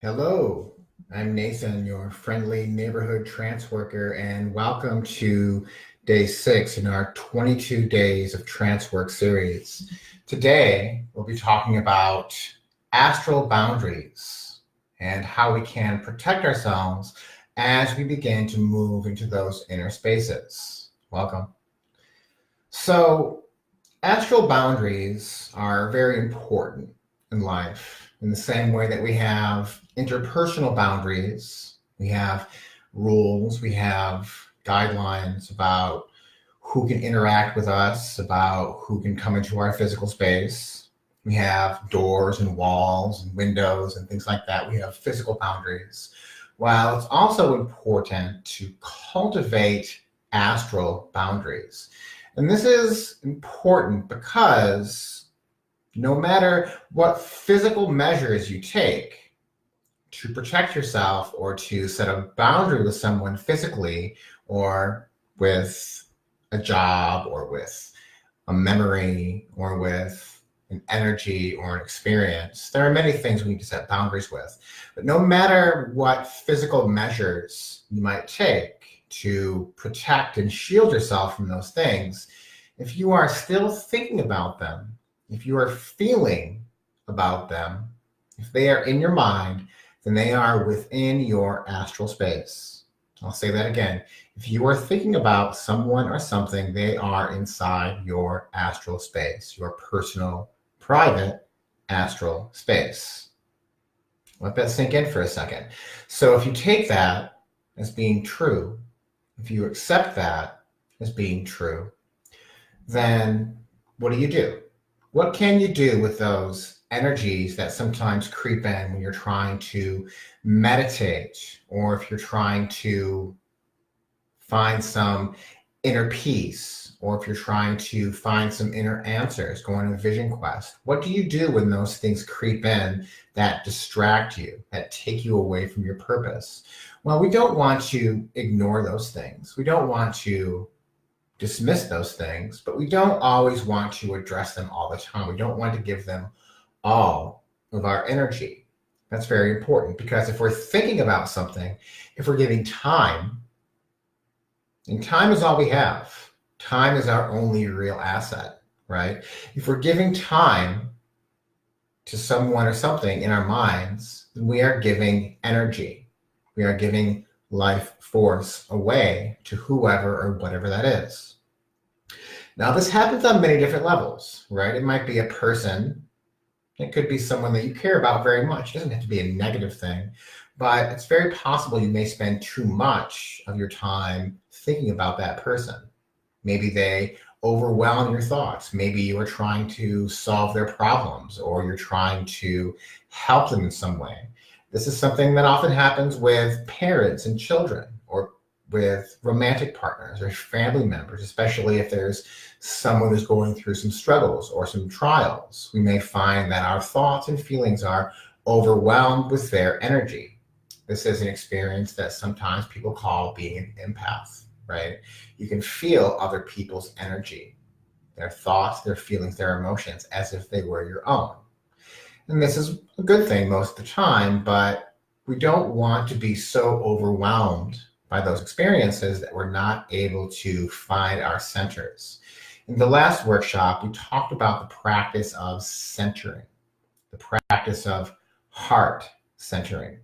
Hello, I'm Nathan, your friendly neighborhood trance worker, and welcome to day 6 in our 22 Days of Trance Work series. Today, we'll be talking about astral boundaries and how we can protect ourselves as we begin to move into those inner spaces. Welcome. So, astral boundaries are very important in life in the same way that we have interpersonal boundaries, we have rules, we have guidelines about who can interact with us, about who can come into our physical space. We have doors and walls and windows and things like that. We have physical boundaries. While it's also important to cultivate astral boundaries. And this is important because no matter what physical measures you take to protect yourself or to set a boundary with someone physically or with a job or with a memory or with an energy or an experience, there are many things we need to set boundaries with. But no matter what physical measures you might take to protect and shield yourself from those things, if you are still thinking about them, if you are feeling about them, if they are in your mind, then they are within your astral space. I'll say that again. If you are thinking about someone or something, they are inside your astral space, your personal, private astral space. Let that sink in for a second. So if you take that as being true, if you accept that as being true, then what do? What can you do with those energies that sometimes creep in when you're trying to meditate, or if you're trying to find some inner peace, or if you're trying to find some inner answers, go on a vision quest? What do you do when those things creep in that distract you, that take you away from your purpose? Well, we don't want to ignore those things. We don't want to dismiss those things, but we don't always want to address them all the time. We don't want to give them all of our energy. That's very important, because if we're thinking about something, if we're giving time, and time is all we have, time is our only real asset, right? If we're giving time to someone or something in our minds, then we are giving energy. We are giving life force away to whoever or whatever that is. Now, this happens on many different levels, right? It might be a person. It could be someone that you care about very much. It doesn't have to be a negative thing, but it's very possible you may spend too much of your time thinking about that person. Maybe they overwhelm your thoughts. Maybe you are trying to solve their problems, or you're trying to help them in some way. This is something that often happens with parents and children, or with romantic partners or family members, especially if there's someone who's going through some struggles or some trials. We may find that our thoughts and feelings are overwhelmed with their energy. This is an experience that sometimes people call being an empath, right? You can feel other people's energy, their thoughts, their feelings, their emotions, as if they were your own. And this is a good thing most of the time, but we don't want to be so overwhelmed by those experiences that we're not able to find our centers. In the last workshop, we talked about the practice of centering, the practice of heart centering.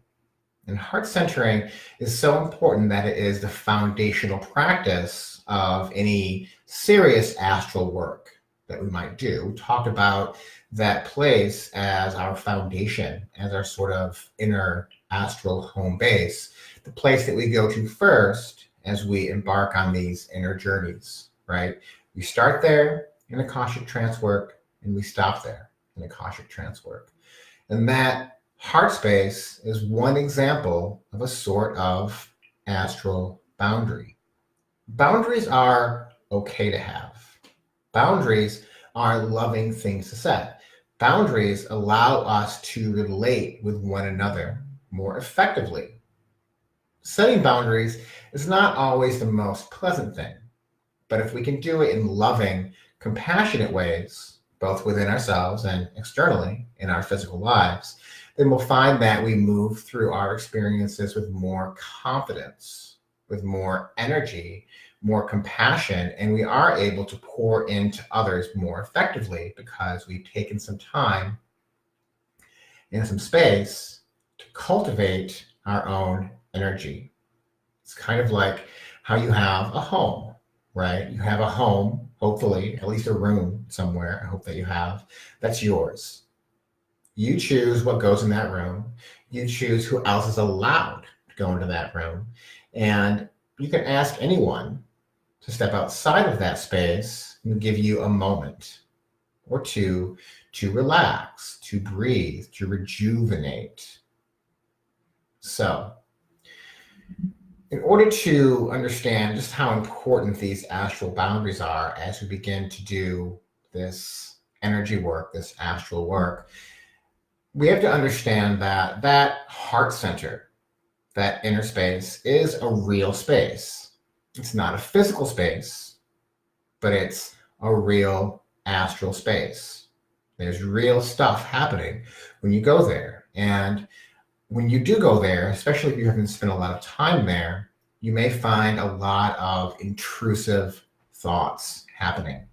And heart centering is so important that it is the foundational practice of any serious astral work that we might do. We talked about that place as our foundation, as our sort of inner astral home base, the place that we go to first as we embark on these inner journeys, right? We start there in Akashic Trancework, and we stop there in Akashic Trancework. And that heart space is one example of a sort of astral boundary. Boundaries are okay to have. Boundaries are loving things to set. Boundaries allow us to relate with one another more effectively. Setting boundaries is not always the most pleasant thing, but if we can do it in loving, compassionate ways, both within ourselves and externally in our physical lives, then we'll find that we move through our experiences with more confidence, with more energy, more compassion, and we are able to pour into others more effectively because we've taken some time and some space to cultivate our own energy. It's kind of like how you have a home, right? You have a home, hopefully, at least a room somewhere, I hope that you have, that's yours. You choose what goes in that room. You choose who else is allowed to go into that room. And you can ask anyone to step outside of that space and give you a moment or two to relax, to breathe, to rejuvenate. So, in order to understand just how important these astral boundaries are as we begin to do this energy work, this astral work, we have to understand that that heart center, that inner space, is a real space. It's not a physical space, but it's a real astral space. There's real stuff happening when you go there. And when you do go there, especially if you haven't spent a lot of time there, you may find a lot of intrusive thoughts happening.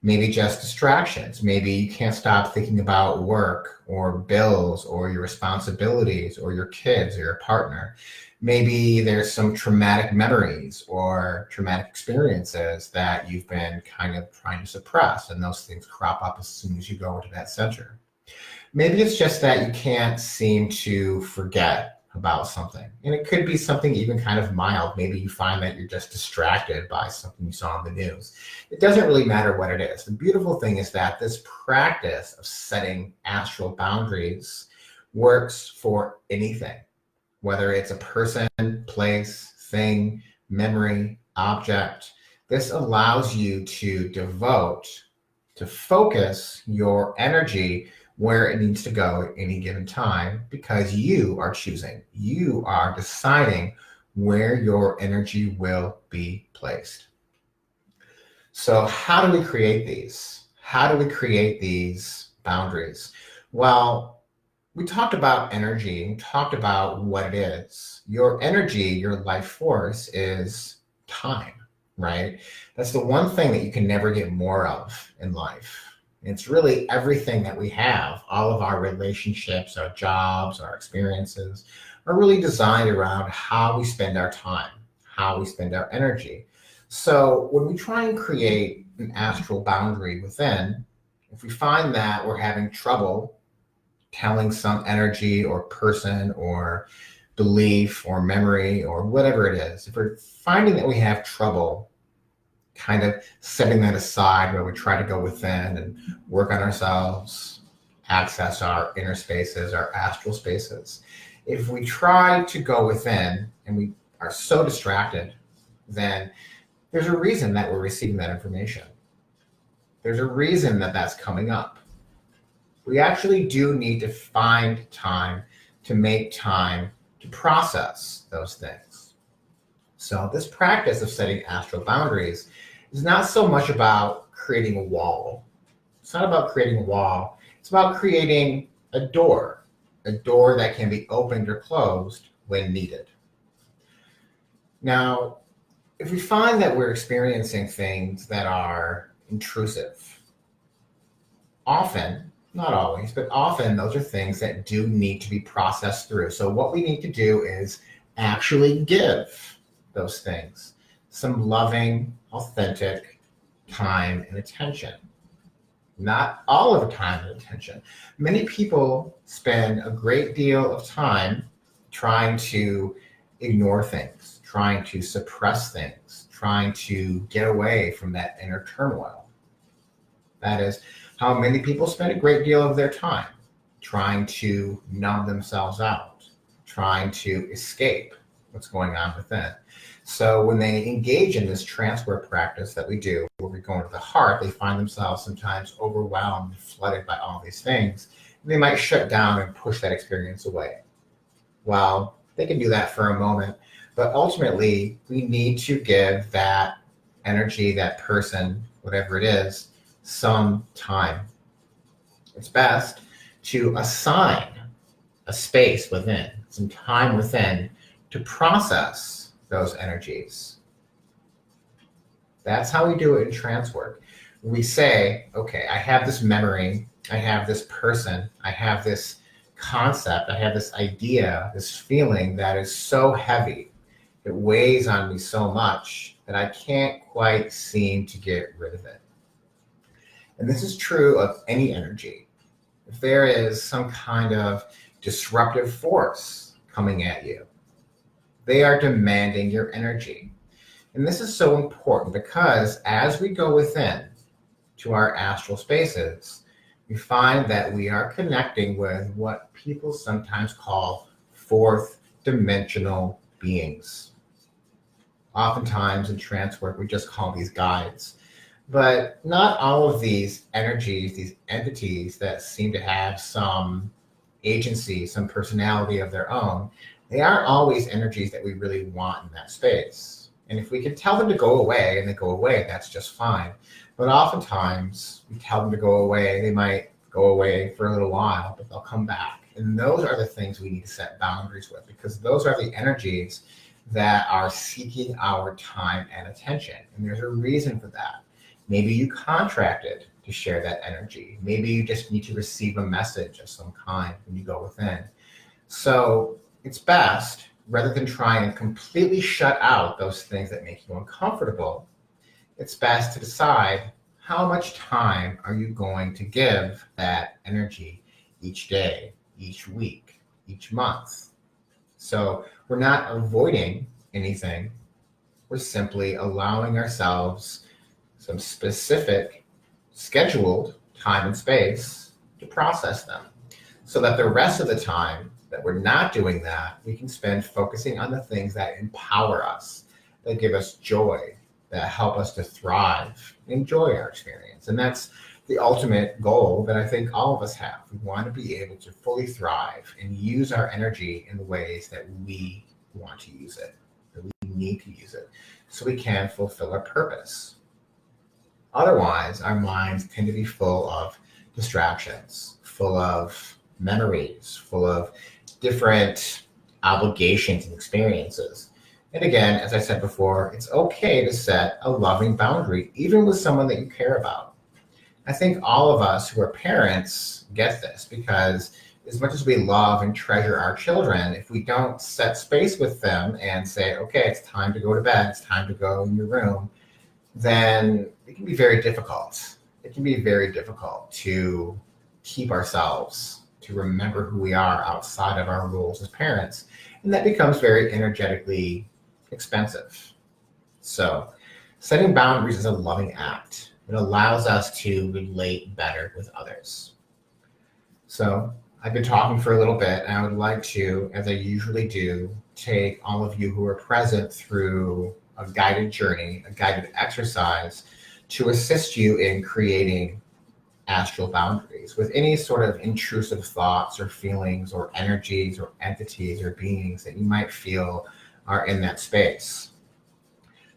Maybe just distractions. Maybe you can't stop thinking about work or bills or your responsibilities or your kids or your partner. Maybe there's some traumatic memories or traumatic experiences that you've been kind of trying to suppress, and those things crop up as soon as you go into that center. Maybe it's just that you can't seem to forget about something. And it could be something even kind of mild. Maybe you find that you're just distracted by something you saw on the news. It doesn't really matter what it is. The beautiful thing is that this practice of setting astral boundaries works for anything, whether it's a person, place, thing, memory, object. This allows you to devote, to focus your energy where it needs to go at any given time, because you are choosing, you are deciding where your energy will be placed. So how do we create these? How do we create these boundaries? Well, we talked about energy, we talked about what it is. Your energy, your life force is time, right? That's the one thing that you can never get more of in life. It's really everything that we have. All of our relationships, our jobs, our experiences are really designed around how we spend our time, how we spend our energy. So when we try and create an astral boundary within, if we find that we're having trouble telling some energy or person or belief or memory or whatever it is, if we're finding that we have trouble kind of setting that aside, where we try to go within and work on ourselves, access our inner spaces, our astral spaces. If we try to go within and we are so distracted, then there's a reason that we're receiving that information. There's a reason that that's coming up. We actually do need to find time to make time to process those things. So this practice of setting astral boundaries is not so much about creating a wall. It's not about creating a wall. It's about creating a door that can be opened or closed when needed. Now, if we find that we're experiencing things that are intrusive, often, not always, but often those are things that do need to be processed through. So what we need to do is actually give those things some loving, authentic time and attention. Not all of the time and attention. Many people spend a great deal of time trying to ignore things, trying to suppress things, trying to get away from that inner turmoil. That is how many people spend a great deal of their time, trying to numb themselves out, trying to escape what's going on within. So when they engage in this trance work practice that we do, where we go into the heart, they find themselves sometimes overwhelmed, flooded by all these things. And they might shut down and push that experience away. Well, they can do that for a moment, but ultimately we need to give that energy, that person, whatever it is, some time. It's best to assign a space within, some time within to process those energies. That's how we do it in trance work. We say, okay, I have this memory, I have this person, I have this concept, I have this idea, this feeling that is so heavy. It weighs on me so much that I can't quite seem to get rid of it. And this is true of any energy. If there is some kind of disruptive force coming at you, they are demanding your energy. And this is so important because as we go within to our astral spaces, we find that we are connecting with what people sometimes call fourth dimensional beings. Oftentimes in trance work, we just call these guides. But not all of these energies, these entities that seem to have some agency, some personality of their own, they aren't always energies that we really want in that space. And if we can tell them to go away and they go away, that's just fine. But oftentimes we tell them to go away, they might go away for a little while, but they'll come back. And those are the things we need to set boundaries with, because those are the energies that are seeking our time and attention. And there's a reason for that. Maybe you contracted to share that energy. Maybe you just need to receive a message of some kind when you go within. So it's best, rather than try and completely shut out those things that make you uncomfortable, it's best to decide how much time are you going to give that energy each day, each week, each month. So we're not avoiding anything. We're simply allowing ourselves some specific scheduled time and space to process them, so that the rest of the time that we're not doing that, we can spend focusing on the things that empower us, that give us joy, that help us to thrive, enjoy our experience. And that's the ultimate goal that I think all of us have. We want to be able to fully thrive and use our energy in the ways that we want to use it, that we need to use it, so we can fulfill our purpose. Otherwise, our minds tend to be full of distractions, full of memories, full of different obligations and experiences. And again, as I said before, it's okay to set a loving boundary, even with someone that you care about. I think all of us who are parents get this, because as much as we love and treasure our children, if we don't set space with them and say, okay, it's time to go to bed, it's time to go in your room, then it can be very difficult. It can be very difficult to keep ourselves, to remember who we are outside of our roles as parents. And that becomes very energetically expensive. So setting boundaries is a loving act. It allows us to relate better with others. So I've been talking for a little bit, and I would like to, as I usually do, take all of you who are present through a guided journey, a guided exercise to assist you in creating astral boundaries with any sort of intrusive thoughts or feelings or energies or entities or beings that you might feel are in that space.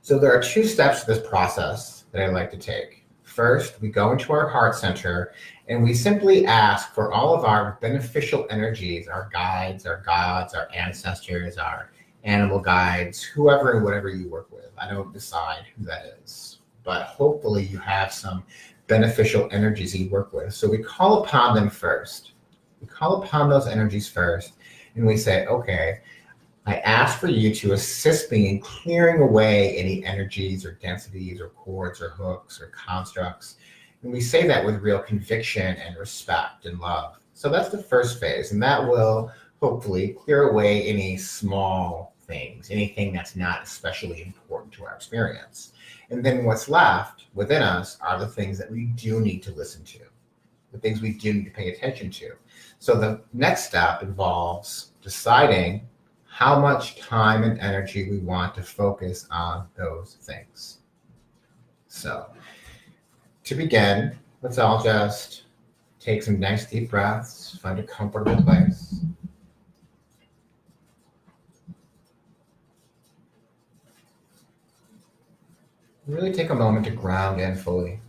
So there are 2 steps to this process that I like to take. First, we go into our heart center and we simply ask for all of our beneficial energies, our guides, our gods, our ancestors, our animal guides, whoever and whatever you work with. I don't decide who that is, but hopefully you have some beneficial energies you work with. So we call upon them first. We call upon those energies first, and we say, okay, I ask for you to assist me in clearing away any energies or densities or cords or hooks or constructs. And we say that with real conviction and respect and love. So that's the first phase, and that will hopefully clear away any small things, anything that's not especially important to our experience. And then what's left within us are the things that we do need to listen to, the things we do need to pay attention to. So the next step involves deciding how much time and energy we want to focus on those things. So to begin, let's all just take some nice deep breaths, find a comfortable place. Really take a moment to ground in fully.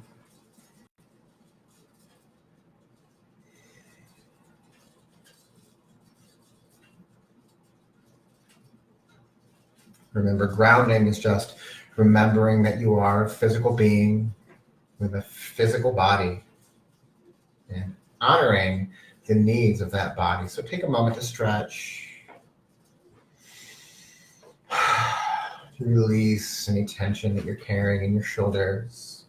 Remember, grounding is just remembering that you are a physical being with a physical body and honoring the needs of that body. So take a moment to stretch, to release any tension that you're carrying in your shoulders,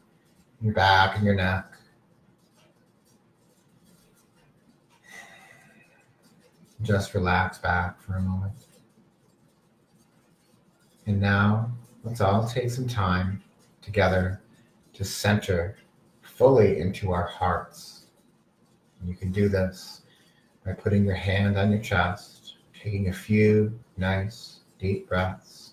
your back, and your neck. Just relax back for a moment. And now let's all take some time together to center fully into our hearts. And you can do this by putting your hand on your chest, taking a few nice deep breaths.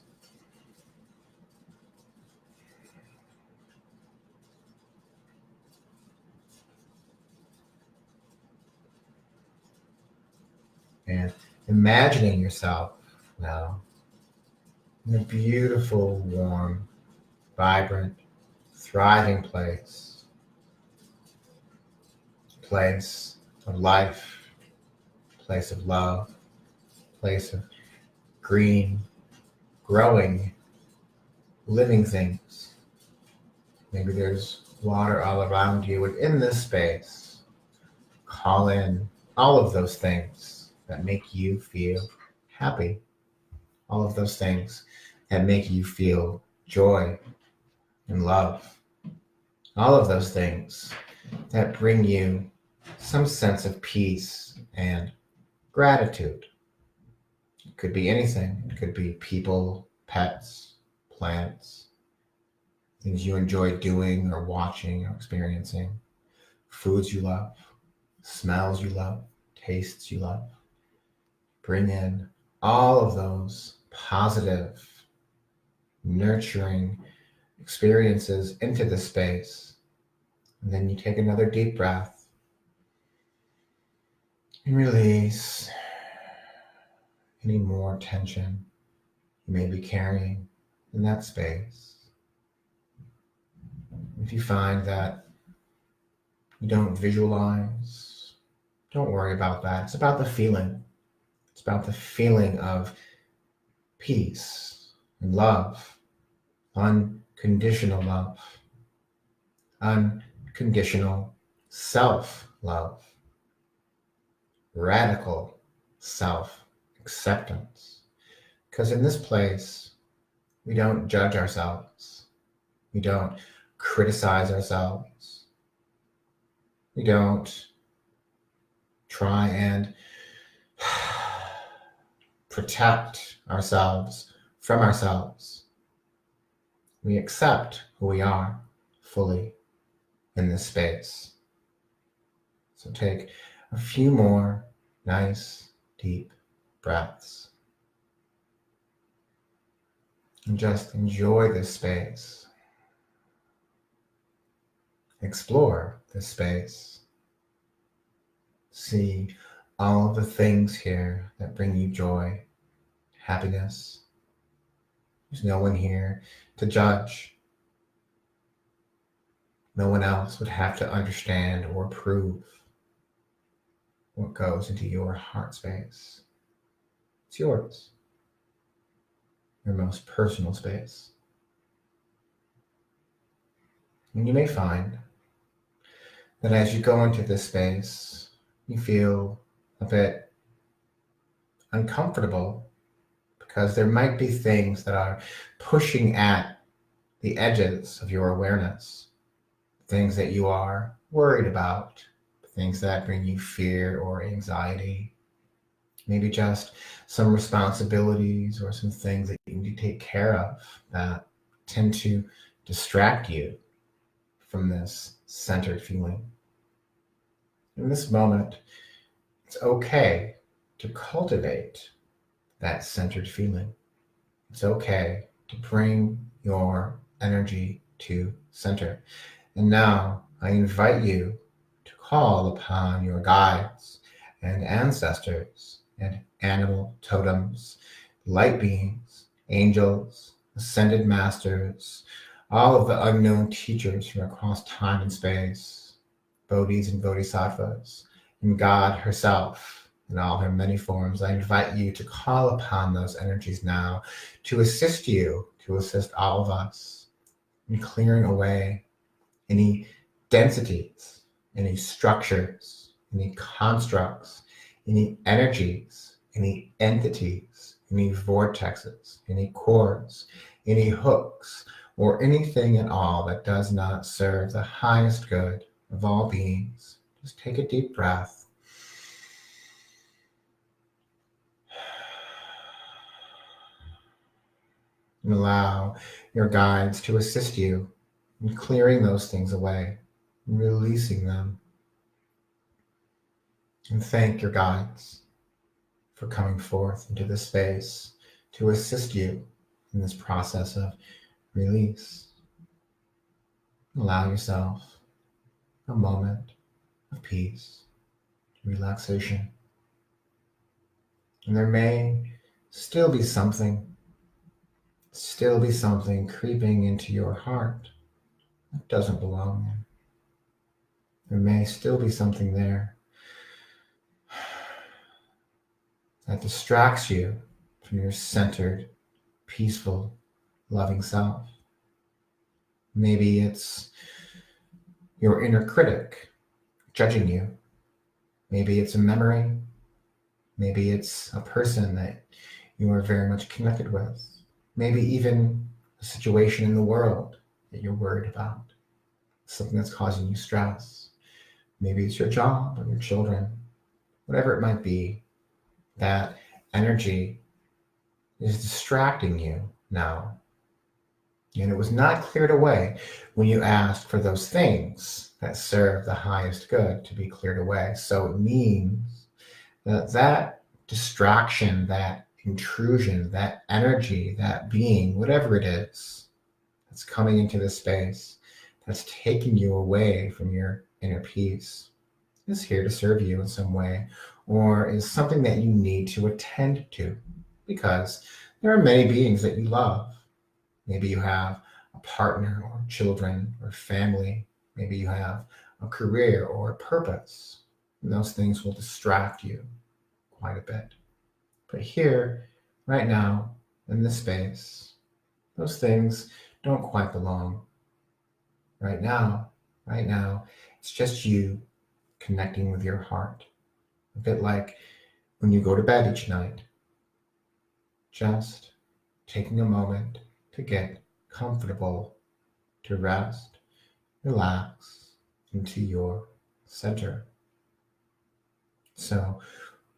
And imagining yourself now in a beautiful, warm, vibrant, thriving place of life, place of love, place of green, growing, living things. Maybe there's water all around you. Within this space, call in all of those things that make you feel happy, all of those things that make you feel joy and love, all of those things that bring you some sense of peace and gratitude. It could be anything. It could be people, pets, plants, things you enjoy doing or watching or experiencing, foods you love, smells you love, tastes you love. Bring in all of those positive, nurturing experiences into the space. And then you take another deep breath and release any more tension you may be carrying in that space. If you find that you don't visualize, don't worry about that. It's about the feeling. It's about the feeling of peace and love, unconditional love, unconditional self-love, radical self-acceptance. Because in this place, we don't judge ourselves. We don't criticize ourselves. We don't try and protect ourselves from ourselves. We accept who we are fully in this space. So take a few more nice, deep breaths and just enjoy this space. Explore this space. See all of the things here that bring you joy, happiness. There's no one here to judge. No one else would have to understand or prove what goes into your heart space. It's yours. Your most personal space. And you may find that as you go into this space, you feel a bit uncomfortable because there might be things that are pushing at the edges of your awareness, things that you are worried about, things that bring you fear or anxiety, maybe just some responsibilities or some things that you need to take care of that tend to distract you from this centered feeling. In this moment, it's okay to cultivate that centered feeling. It's okay to bring your energy to center. And now I invite you to call upon your guides and ancestors and animal totems, light beings, angels, ascended masters, all of the unknown teachers from across time and space, bodhis and bodhisattvas, and God herself in all her many forms. I invite you to call upon those energies now to assist you, to assist all of us in clearing away any densities, any structures, any constructs, any energies, any entities, any vortexes, any cords, any hooks, or anything at all that does not serve the highest good of all beings. Just take a deep breath. And allow your guides to assist you in clearing those things away, releasing them. And thank your guides for coming forth into this space to assist you in this process of release. Allow yourself a moment of peace, relaxation. And there may still be something creeping into your heart that doesn't belong there. There may still be something there that distracts you from your centered, peaceful, loving self. Maybe it's your inner critic judging you. Maybe it's a memory. Maybe it's a person that you are very much connected with. Maybe even a situation in the world that you're worried about. Something that's causing you stress. Maybe it's your job or your children. Whatever it might be, that energy is distracting you now. And it was not cleared away when you asked for those things that serve the highest good to be cleared away. So it means that that distraction, that intrusion, that energy, that being, whatever it is, that's coming into this space, that's taking you away from your inner peace, is here to serve you in some way, or is something that you need to attend to, because there are many beings that you love. Maybe you have a partner or children or family. Maybe you have a career or a purpose. And those things will distract you quite a bit. But here, right now, in this space, those things don't quite belong. Right now, it's just you connecting with your heart. A bit like when you go to bed each night. Just taking a moment to get comfortable, to rest, relax into your center. So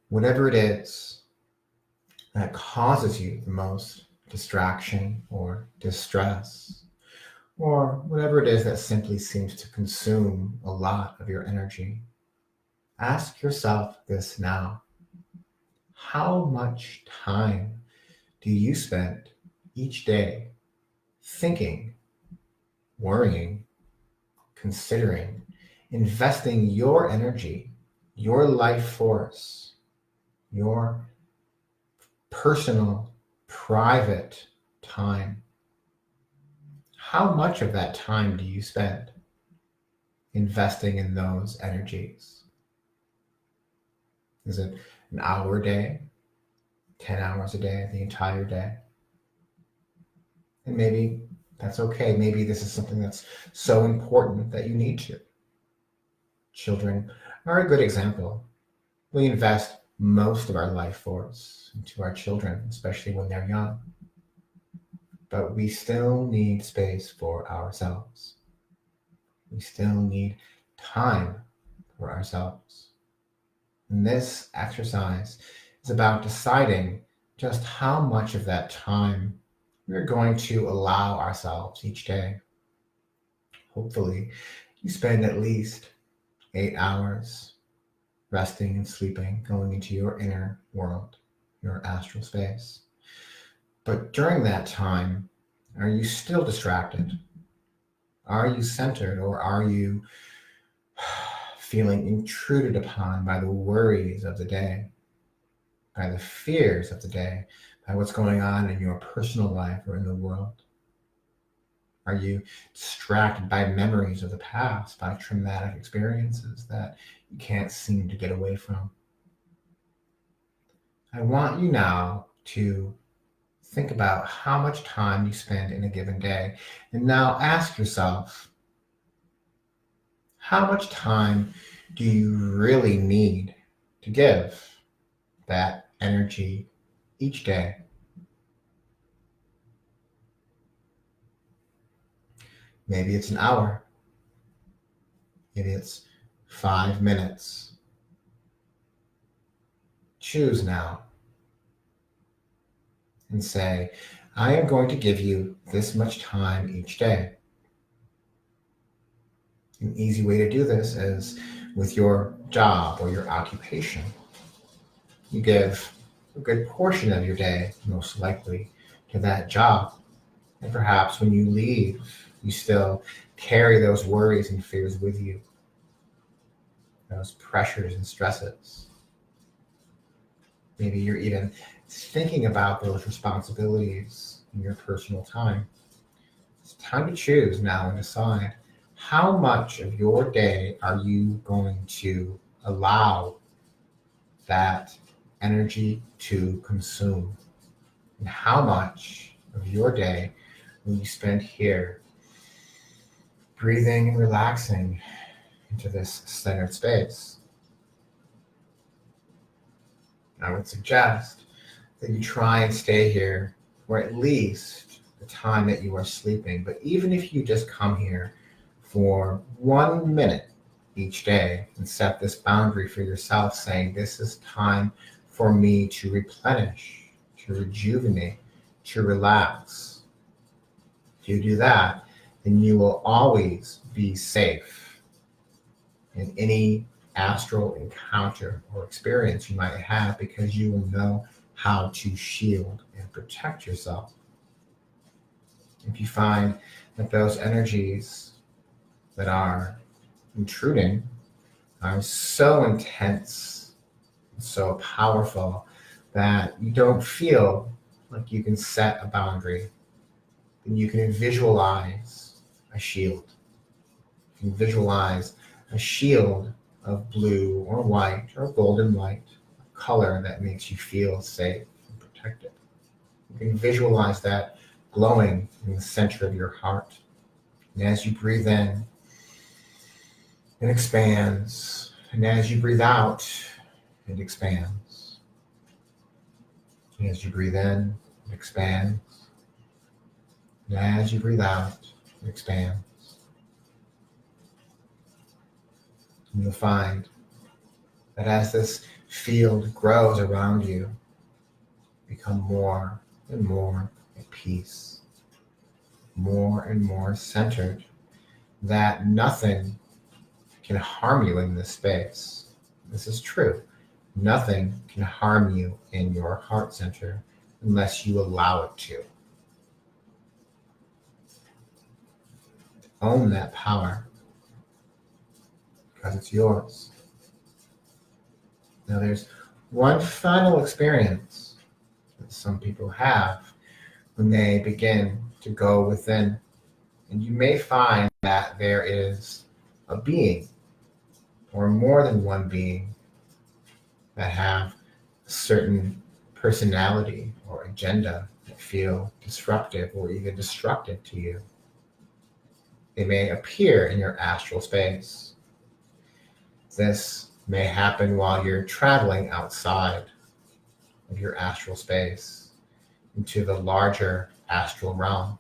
whatever it is that causes you the most distraction or distress, or whatever it is that simply seems to consume a lot of your energy, ask yourself this now. How much time do you spend each day thinking, worrying, considering, investing your energy, your life force, your personal, private time? How much of that time do you spend investing in those energies? Is it an hour a day, 10 hours a day, the entire day? And maybe that's okay. Maybe this is something that's so important that you need to. Children are a good example. We invest most of our life force into our children, especially when they're young. But we still need space for ourselves. We still need time for ourselves. And this exercise is about deciding just how much of that time we're going to allow ourselves each day. Hopefully, you spend at least 8 hours resting and sleeping, going into your inner world, your astral space. But during that time, are you still distracted? Are you centered, or are you feeling intruded upon by the worries of the day, by the fears of the day, by what's going on in your personal life or in the world? Are you distracted by memories of the past, by traumatic experiences that you can't seem to get away from? I want you now to think about how much time you spend in a given day. And now ask yourself, how much time do you really need to give that energy each day? Maybe it's an hour. Maybe it's 5 minutes. Choose now and say, I am going to give you this much time each day. An easy way to do this is with your job or your occupation. You give a good portion of your day, most likely, to that job. And perhaps when you leave, you still carry those worries and fears with you, those pressures and stresses. Maybe you're even thinking about those responsibilities in your personal time. It's time to choose now and decide how much of your day are you going to allow that energy to consume, and how much of your day will you spend here breathing and relaxing into this centered space. I would suggest that you try and stay here for at least the time that you are sleeping. But even if you just come here for 1 minute each day and set this boundary for yourself, saying, this is time for me to replenish, to rejuvenate, to relax. If you do that, then you will always be safe in any astral encounter or experience you might have, because you will know how to shield and protect yourself. If you find that those energies that are intruding are so intense, so powerful that you don't feel like you can set a boundary, then you can visualize a shield. You can visualize a shield of blue or white or golden light, a color that makes you feel safe and protected. You can visualize that glowing in the center of your heart. And as you breathe in, it expands. And as you breathe out, it expands. And as you breathe in, it expands. And as you breathe out, it expands. And you'll find that as this field grows around you, you become more and more at peace, more and more centered, that nothing can harm you in this space. This is true. Nothing can harm you in your heart center unless you allow it to. Own that power, because it's yours. Now there's one final experience that some people have when they begin to go within. And you may find that there is a being or more than one being that have a certain personality or agenda that feel disruptive or even destructive to you. They may appear in your astral space. This may happen while you're traveling outside of your astral space into the larger astral realm.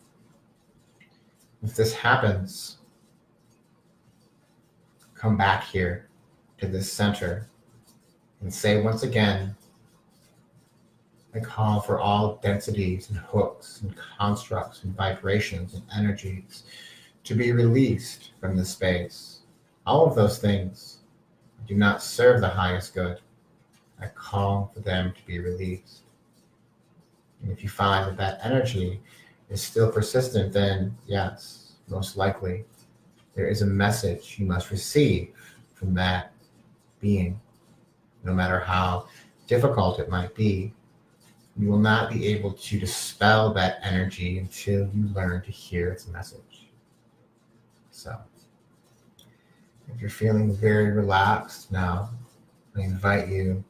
If this happens, come back here to this center and say once again, I call for all densities and hooks and constructs and vibrations and energies to be released from this space. All of those things do not serve the highest good. I call for them to be released. And if you find that that energy is still persistent, then yes, most likely there is a message you must receive from that being. No matter how difficult it might be, you will not be able to dispel that energy until you learn to hear its message. So, if you're feeling very relaxed now, I invite you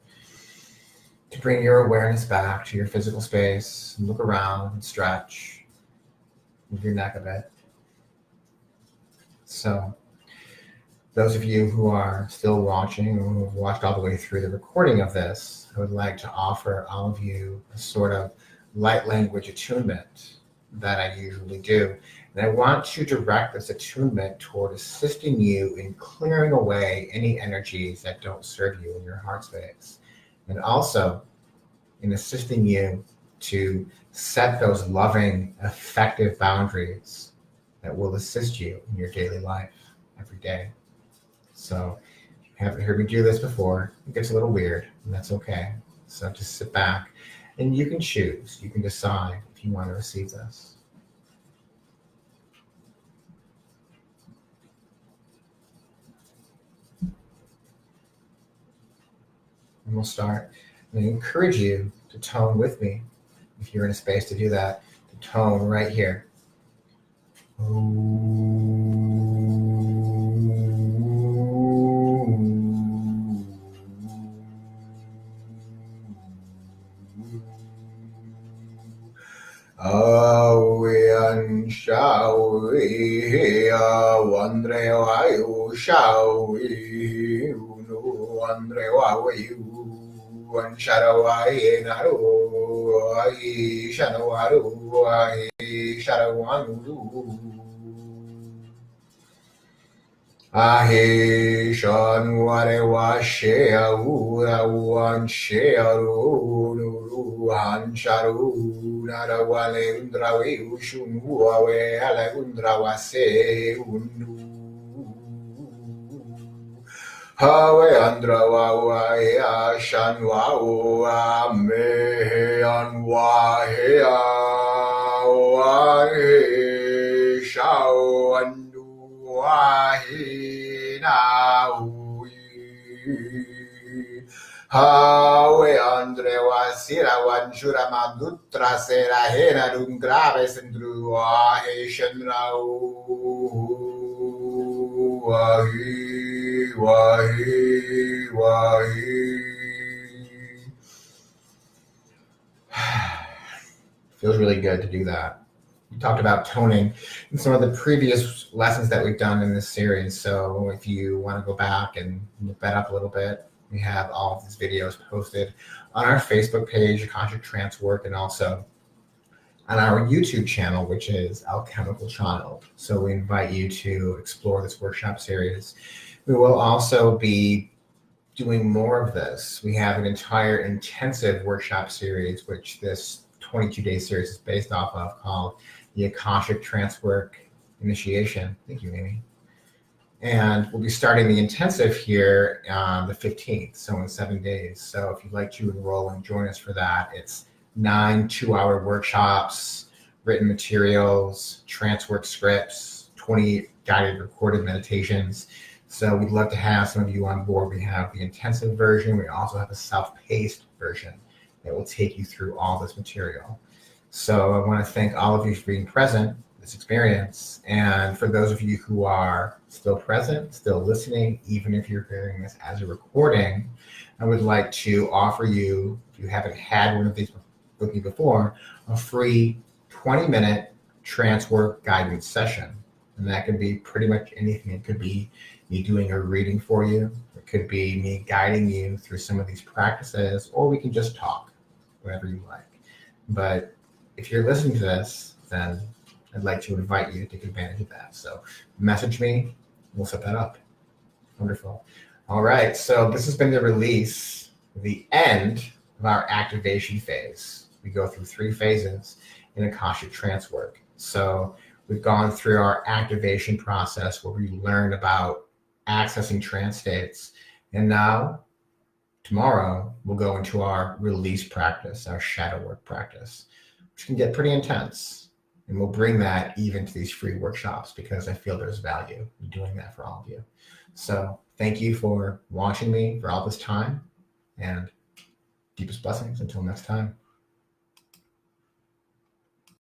to bring your awareness back to your physical space and look around and stretch, move your neck a bit. So those of you who are still watching or who have watched all the way through the recording of this, I would like to offer all of you a sort of light language attunement that I usually do. And I want to direct this attunement toward assisting you in clearing away any energies that don't serve you in your heart space. And also in assisting you to set those loving, effective boundaries that will assist you in your daily life every day. So if you haven't heard me do this before, it gets a little weird, and that's okay. So just sit back and you can choose, you can decide if you want to receive this. And we'll start. And I encourage you to tone with me, if you're in a space to do that, to tone right here. Awian shawi wandre wayu shawi unu wandre wayu wan sharawai naru ai shanawaru ai sharawanu ahe shanware washe awan shearu nuru hansharu narawale undrawe ushunu awe ale undrawase unu hawe andrawa ya shanwa ame anwa he awa shawan Hawe andre wasira wanjura madutra sera hena dun grave sendru ahe shenrau wahi. Feels really good to do that. We talked about toning in some of the previous lessons that we've done in this series. So if you want to go back and look that up a little bit, we have all of these videos posted on our Facebook page, Akashic Trancework, and also on our YouTube channel, which is Alchemical Child. So we invite you to explore this workshop series. We will also be doing more of this. We have an entire intensive workshop series, which this 22-day series is based off of, called the Akashic Trancework Initiation. Thank you, Amy. And we'll be starting the intensive here on the 15th, so in 7 days. So if you'd like to enroll and join us for that, it's 9 2-hour workshops, written materials, Trancework scripts, 20 guided recorded meditations. So we'd love to have some of you on board. We have the intensive version. We also have a self-paced version that will take you through all this material. So I want to thank all of you for being present in this experience. And for those of you who are still present, still listening, even if you're hearing this as a recording, I would like to offer you, if you haven't had one of these with me before, a free 20-minute Trancework guidance session. And that could be pretty much anything. It could be me doing a reading for you. It could be me guiding you through some of these practices, or we can just talk, whatever you like. But if you're listening to this, then I'd like to invite you to take advantage of that. So message me, we'll set that up. Wonderful. All right, so this has been the release, the end of our activation phase. We go through 3 phases in Akashic Trancework. So we've gone through our activation process where we learned about accessing trance states. And now, tomorrow, we'll go into our release practice, our shadow work practice, which can get pretty intense. And we'll bring that even to these free workshops because I feel there's value in doing that for all of you. So thank you for watching me for all this time, and deepest blessings until next time.